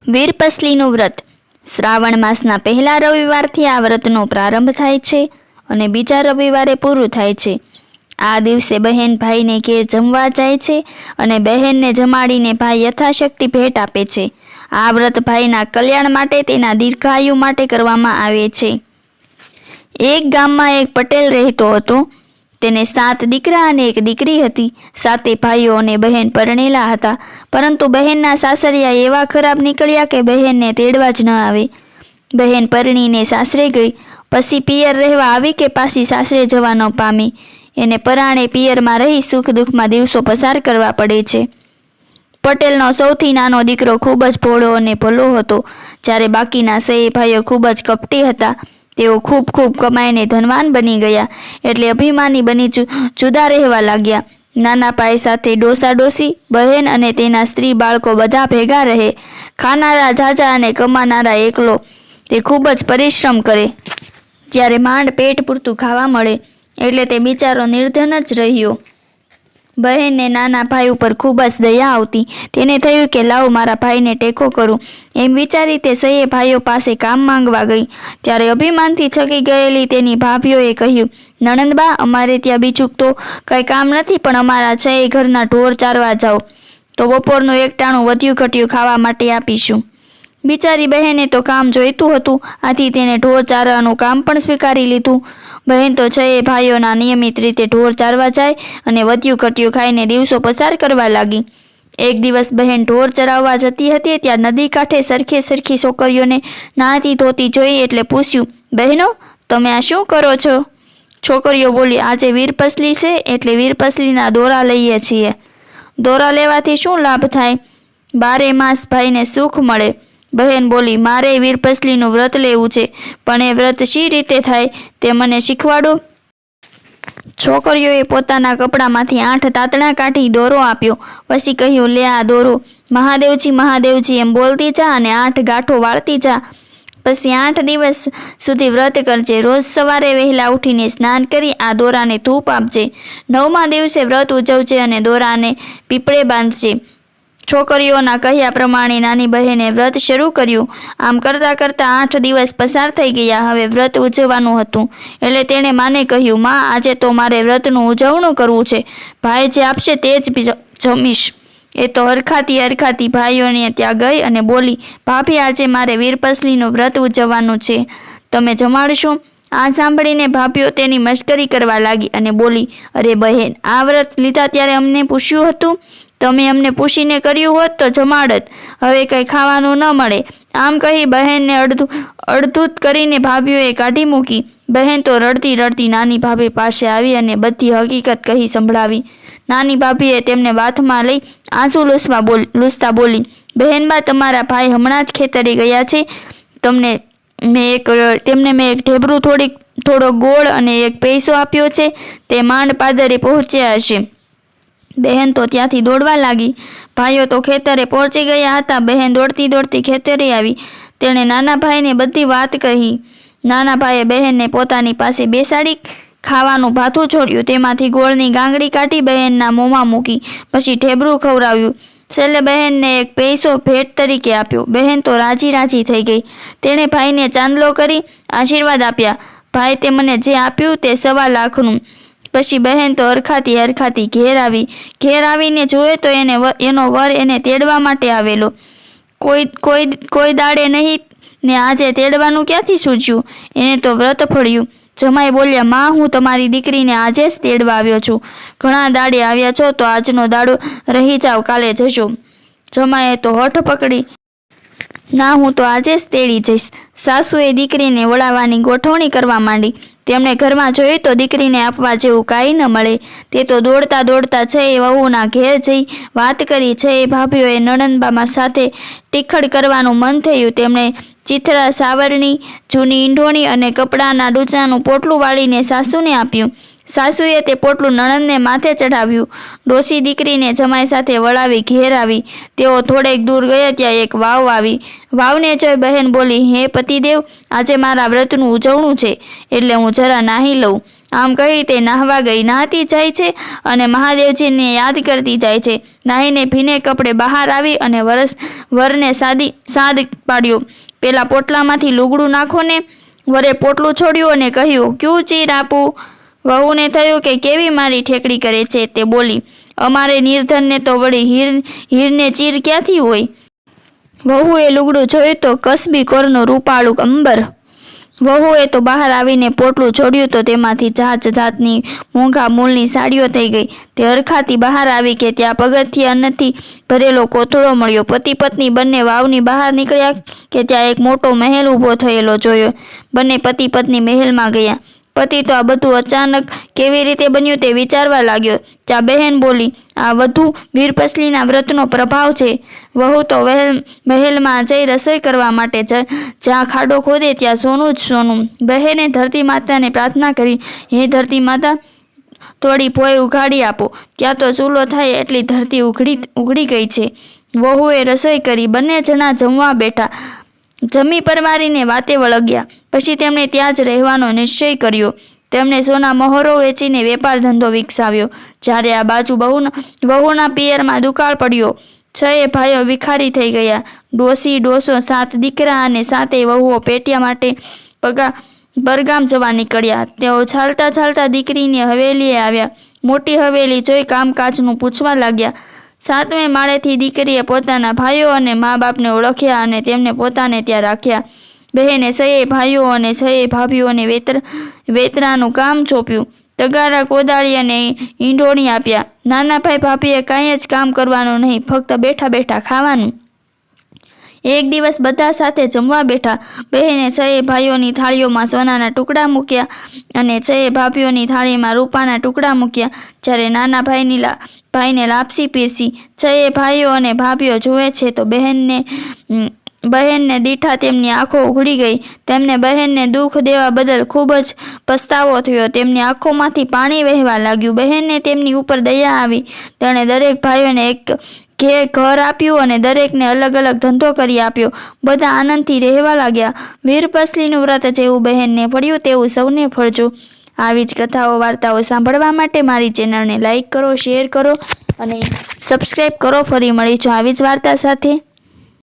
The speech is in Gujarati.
વીરપસલીનું વ્રત શ્રાવણ માસના પહેલા રવિવારથી આ વ્રતનો પ્રારંભ થાય છે અને બીજા રવિવારે પૂરું થાય છે. આ દિવસે બહેન ભાઈને ઘેર જમવા જાય છે અને બહેનને જમાડીને ભાઈ યથાશક્તિ ભેટ આપે છે. આ વ્રત ભાઈના કલ્યાણ માટે, તેના દીર્ઘાયુ માટે કરવામાં આવે છે. એક ગામમાં એક પટેલ રહેતો હતો. તેને 7 દીકરા અને 1 દીકરી હતી. 7 ભાઈઓ અને બહેન પરણેલા હતા, પરંતુ બહેનના સાસરિયા એવા ખરાબ નીકળ્યા કે બહેનને તેડવા જ ન આવે. બહેન પરણીને સાસરે ગઈ, પછી પિયર રહેવા આવી કે પાછી સાસરે જવા ન પામી. એને પરાણે પિયરમાં રહી સુખ દુઃખમાં દિવસો પસાર કરવા પડે છે. પટેલનો સૌથી નાનો દીકરો ખૂબ જ ભોળો અને ભલો હતો, જ્યારે બાકીના 6 ભાઈઓ ખૂબ જ કપટી હતા. તેઓ ખૂબ કમાઈને ધનવાન બની ગયા, એટલે અભિમાની બની જુદા રહેવા લાગ્યા. નાના ભાઈ સાથે ડોસા ડોસી, બહેન અને તેના સ્ત્રી બાળકો બધા ભેગા રહે. ખાનારા ઝાઝા અને કમાનારા એકલો. તે ખૂબ જ પરિશ્રમ કરે, જ્યારે માંડ પેટ પૂરતું ખાવા મળે, એટલે તે બિચારો નિર્ધન જ રહ્યો. બહેનને નાના ભાઈ ઉપર ખૂબ જ દયા આવતી. તેને થયું કે લાવ મારા ભાઈને ટેકો કરું. એમ વિચારી તે 6 ભાઈઓ પાસે કામ માંગવા ગઈ. ત્યારે અભિમાનથી છકી ગયેલી તેની ભાભીઓએ કહ્યું, નણંદબા, અમારે ત્યાં બીજું તો કંઈ કામ નથી, પણ અમારા 6 ઘરના ઢોર ચારવા જાઓ તો બપોરનું 1 ટાણું વધ્યું ઘટ્યું ખાવા માટે આપીશું. બિચારી બહેને તો કામ જોઈતું હતું, આથી તેને ઢોર ચારવાનું કામ પણ સ્વીકારી લીધું. બહેન તો 6 ભાઈઓના નિયમિત રીતે ઢોર ચારવા જાય અને વધ્યું ઘટ્યું ખાઈને દિવસો પસાર કરવા લાગી. એક દિવસ બહેન ઢોર ચરાવવા જતી હતી, ત્યાં નદી કાંઠે સરખી છોકરીઓને નાહતી ધોતી જોઈ, એટલે પૂછ્યું, બહેનો, તમે આ શું કરો છો? છોકરીઓ બોલી, આજે વીરપસલી છે એટલે વીરપસલીના દોરા લઈએ છીએ. દોરા લેવાથી શું લાભ થાય? 12 માસ ભાઈને સુખ મળે. બહેન બોલી, મારે વીરપસલીનું વ્રત લેવું છે, પણ એ વ્રત શી રીતે થાય તે મને શીખવાડો. છોકરીઓએ પોતાના કપડામાંથી 8 તાતણા કાઢી દોરો આપ્યો. પછી કહ્યું, લે આ દોરો, મહાદેવજી મહાદેવજી એમ બોલતી જા અને 8 ગાંઠો વાળતી જા. પછી 8 દિવસ સુધી વ્રત કરજે. રોજ સવારે વહેલા ઉઠીને સ્નાન કરી આ દોરાને ધૂપ આપજે. 9મા દિવસે વ્રત ઉજવજે અને દોરાને પીપળે બાંધજે. છોકરીઓના કહ્યા પ્રમાણે નાની બહેને વ્રત શરૂ કર્યું. આમ કરતાં 8 દિવસ પસાર થઈ ગયા. હવે વ્રત ઉજવવાનું હતું, એટલે તેણે માને કહ્યું, માં, આજે તો મારે વ્રતનું ઉજવણું કરવું છે. ભાઈ જે આપશે તે જ જમીશ. એ તો હરખાતી ભાઈઓને ત્યાં ગઈ અને બોલી, ભાભી, આજે મારે વીરપસલીનું વ્રત ઉજવવાનું છે, તમે જમાડશો? આ સાંભળીને ભાભીઓ તેની મશ્કરી કરવા લાગી અને બોલી, અરે બહેન, આ વ્રત લીધા ત્યારે અમને પૂછ્યું હતું? તમે અમને પૂછીને કર્યું હોત તો જમાડત. હવે કંઈ ખાવાનું ન મળે. આમ કહી બહેનને અડધૂત કરીને ભાભીઓએ કાઢી મૂકી. બહેન તો રડતી નાની ભાભી પાસે આવી અને બધી હકીકત કહી સંભળાવી. નાની ભાભીએ તેમને વાતમાં લઈ આંસુ લૂછતા બોલી, બહેનબા, તમારા ભાઈ હમણાં જ ખેતરે ગયા છે. તેમને મેં એક ઢેબરું, થોડો ગોળ અને 1 પૈસો આપ્યો છે. તે માંડ પાદરે પહોંચ્યા હશે. બહેન તો ત્યાંથી દોડવા લાગી. ભાઈઓ તો ખેતરે પહોંચી ગયા હતા. બહેન દોડતી ખેતરે આવી. તેણે નાના ભાઈને બધી વાત કહી. નાના ભાઈએ બહેનને પોતાની પાસે બેસાડી ખાવાનું ભાથું છોડ્યું. તેમાંથી ગોળની ગાંગડી કાઢી બહેનના મોંમાં મૂકી. પછી ઢેબરું ખવડાવ્યું. છેલ્લે બહેનને 1 પૈસો ભેટ તરીકે આપ્યો. બહેન તો રાજી થઈ ગઈ. તેણે ભાઈને ચાંદલો કરી આશીર્વાદ આપ્યા. ભાઈ, તે મને જે આપ્યું તે 1.25 લાખનું. પછી બહેન તો હરખાતી ઘેર આવી. ઘેર આવીને જોયે તો એનો વર એને તેડવા માટે આવેલો. કોઈ દાડે નહીં ને આજે તેડવાનું ક્યાંથી સૂઝ્યું? એને તો વ્રત ફળ્યું. જમાઈ બોલ્યા, માં, હું તમારી દીકરીને આજે જ તેડવા આવ્યો છું. ઘણા દાડે આવ્યા છો તો આજનો દાડો રહી જાવ, કાલે જશો. જમાઈએ તો હઠ પકડી, ના, હું તો આજે જ તેડી જઈશ. સાસુએ દીકરીને વળાવવાની ગોઠવણી કરવા માંડી. તેમણે ઘરમાં જોયું તો દીકરીને આપવા જેવું કાંઈ ન મળે. તે તો દોડતા 6 વહુના ઘેર જઈ વાત કરી. 6 ભાભીઓએ નણંદબામાં સાથે ટીખળ કરવાનું મન થયું. તેમણે ચીથરા, સાવરણી, જૂની ઈંઢોણી અને કપડાના ડૂચાનું પોટલું વાળીને સાસુને આપ્યું. સાસુએ તે પોટલું નણંદને માથે ચઢાવ્યું. ડોસી દીકરીને જમાઈ સાથે વળાવી ઘેર આવી. તેઓ થોડેક દૂર ગયા ત્યાં એક વાવ આવી. વાવને જોઈ બહેન બોલી, હે પતિદેવ, આજે મારા વ્રતનું ઉજવણું છે, એટલે હું જરા નાહી લઉં. આમ કહી તે નાહવા ગઈ. નહાતી જાય છે અને મહાદેવજીને યાદ કરતી જાય છે. નાહીને ભીને કપડે બહાર આવી અને વરને સાદ પાડ્યો. પેલા પોટલામાંથી લુગડું નાખો ને. વરે પોટલું છોડ્યું અને કહ્યું, ક્યું ચીર આપું? વહુને થયું કે કેવી મારી ઠેકડી કરે છે. તે બોલી, અમારે નિર્ધનને તો વળી હીરને ચીર ક્યાંથી હોય? વહુએ લુગડું જોયું તો કસબી કોરનું રૂપાળું અંબર. વહુએ તો બહાર આવીને પોટલું છોડ્યું તો તેમાંથી જાતની મોંઘા મૂળની સાડીઓ થઈ ગઈ. તે હરખાતી બહાર આવી કે ત્યાં પગથિયાથી ભરેલો કોથળો મળ્યો. પતિ પત્ની બંને વાવની બહાર નીકળ્યા કે ત્યાં એક મોટો મહેલ ઊભો થયેલો જોયો. બંને પતિ પત્ની મહેલમાં ગયા. પતિ તો આ બધું અચાનક કેવી રીતે બન્યું તે વિચારવા લાગ્યો. ત્યાં બહેન બોલી, આ વધુ વીરપસલીના વ્રતનો પ્રભાવ છે. વહુ તો મહેલમાં જઈ રસોઈ કરવા માટે જ્યાં ખાડો ખોદે ત્યાં સોનું જ સોનું. બહેને ધરતી માતાને પ્રાર્થના કરી, હે ધરતી માતા, થોડી પોઈ ઉઘાડી આપો. ત્યાં તો ચૂલો થાય એટલી ધરતી ઉઘડી ગઈ છે. વહુએ રસોઈ કરી. બંને જણા જમવા બેઠા. જમી પરવારીને વાતે વળગ્યા. પછી તેમણે ત્યાં જ રહેવાનો નિશ્ચય કર્યો. તેમણે સોના મહોરો વેચીને વેપાર ધંધો વિકસાવ્યો. જ્યારે આ બાજુ વહુના પિયરમાં દુકાળ પડ્યો. 6 ભાઈઓ વિખારી થઈ ગયા. ડોસી ડોસો 7 દીકરા અને 7 વહુઓ પેટ્યા માટે પરગામ જવા નીકળ્યા. તેઓ ચાલતા દીકરીની હવેલીએ આવ્યા. મોટી હવેલી જોઈ કામકાજનું પૂછવા લાગ્યા. 7મે માળેથી દીકરીએ પોતાના ભાઈઓ અને મા બાપને ઓળખ્યા અને તેમને પોતાને ત્યાં રાખ્યા. બહેને 6 ભાઈઓ અને 6 ભાભીઓને વેતરાનું કામ સોંપ્યું. તગારા, કોદાળી અને ઈંડોણી આપ્યા. નાના ભાઈ ભાભીએ કાંઈ જ કામ કરવાનું નહીં, ફક્ત બેઠા બેઠા ખાવાનું. એક દિવસ બધા સાથે જમવા બેઠા. બહેને 6 ભાઈઓની થાળીઓમાં સોનાના ટુકડા મૂક્યા અને 6 ભાભીઓની થાળીમાં રૂપાના ટુકડા મૂક્યા. જ્યારે નાના ભાઈને લાપસી પીરસી. 6 ભાઈઓ અને ભાભીઓ જુએ છે તો બહેનને દીઠા તેમની આંખો ઉઘડી ગઈ. તેમને બહેનને દુઃખ દેવા બદલ ખૂબ જ પસ્તાવો થયો. તેમની આંખોમાંથી પાણી વહેવા લાગ્યું. બહેનને તેમની ઉપર દયા આવી. તેણે દરેક ભાઈઓને એક ઘર આપ્યું અને દરેકને અલગ અલગ ધંધો કરી આપ્યો. બધા આનંદથી રહેવા લાગ્યા. વીરપસલીનું વ્રત જેવું બહેનને પડ્યું તેવું સૌને ફળજો. આવી જ કથાઓ વાર્તાઓ સાંભળવા માટે મારી ચેનલને લાઈક કરો, શેર કરો અને સબસ્ક્રાઈબ કરો. ફરી મળીશું આવી જ વાર્તા સાથે.